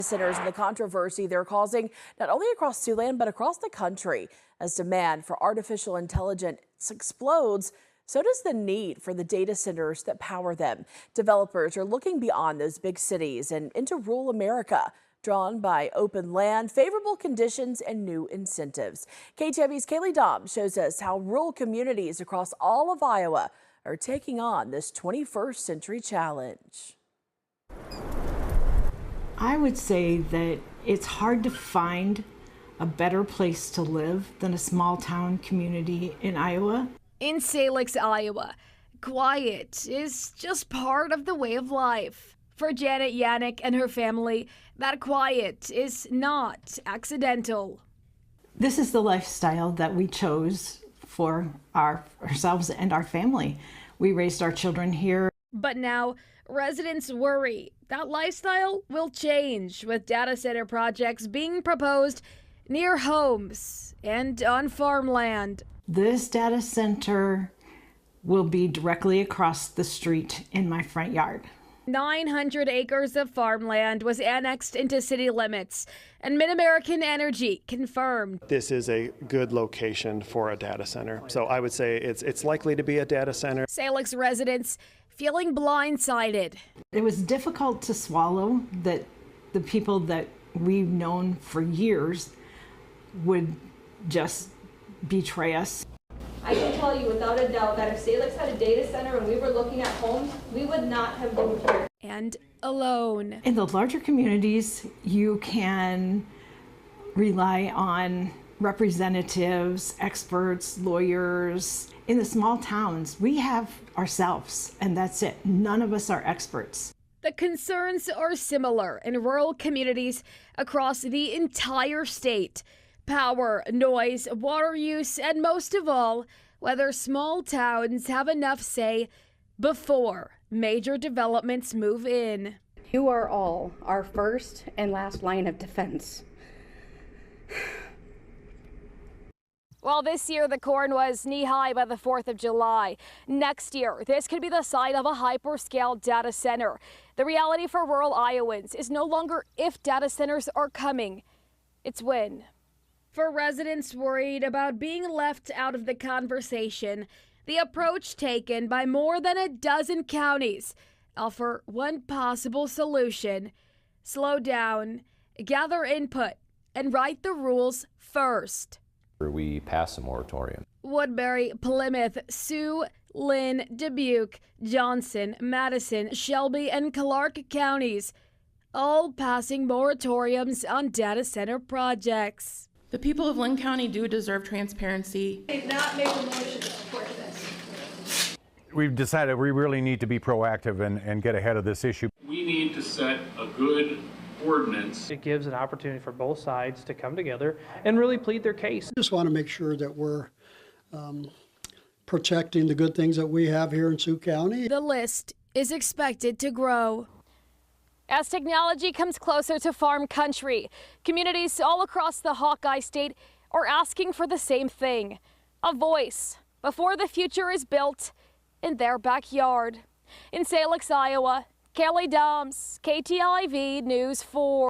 Centers and the controversy they're causing not only across Siouxland but across the country. As demand for artificial intelligence explodes, so does the need for the data centers that power them. Developers are looking beyond those big cities and into rural America, drawn by open land, favorable conditions, and new incentives. KTV's Kaylee Dobbs shows us how rural communities across all of Iowa are taking on this 21st century challenge. I would say that it's hard to find a better place to live than a small town community in Iowa. In Salix, Iowa, quiet is just part of the way of life. For Janet Yannick and her family, that quiet is not accidental. This is the lifestyle that we chose for ourselves and our family. We raised our children here. But now, residents worry that lifestyle will change with data center projects being proposed near homes and on farmland. This data center will be directly across the street in my front yard. 900 acres of farmland was annexed into city limits, and MidAmerican Energy confirmed this is a good location for a data center. So I would say it's likely to be a data center. Salix residents feeling blindsided. It was difficult to swallow that the people that we've known for years would just betray us. I can tell you without a doubt that if Salix had a data center and we were looking at homes, we would not have moved here. And alone. In the larger communities, you can rely on representatives, experts, lawyers. In the small towns, we have ourselves, and that's it. None of us are experts. The concerns are similar in rural communities across the entire state. Power, noise, water use, and most of all, whether small towns have enough say before major developments move in. You are all our first and last line of defense. Well, this year the corn was knee-high by the 4th of July. Next year, this could be the site of a hyperscale data center. The reality for rural Iowans is no longer if data centers are coming, it's when. For residents worried about being left out of the conversation, the approach taken by more than a dozen counties offer one possible solution: slow down, gather input, and write the rules first. We pass a moratorium. Woodbury, Plymouth, Sioux, Lynn, Dubuque, Johnson, Madison, Shelby, and Clark counties, all passing moratoriums on data center projects. The people of Lynn County do deserve transparency. They've not made a motion to support this. We've decided we really need to be proactive and get ahead of this issue. We need to set a good ordinance. It gives an opportunity for both sides to come together and really plead their case. Just want to make sure that we're protecting the good things that we have here in Sioux County. The list is expected to grow. As technology comes closer to farm country, communities all across the Hawkeye State are asking for the same thing: a voice before the future is built in their backyard. In Salix, Iowa, Kelly Dobbs, KTIV News 4.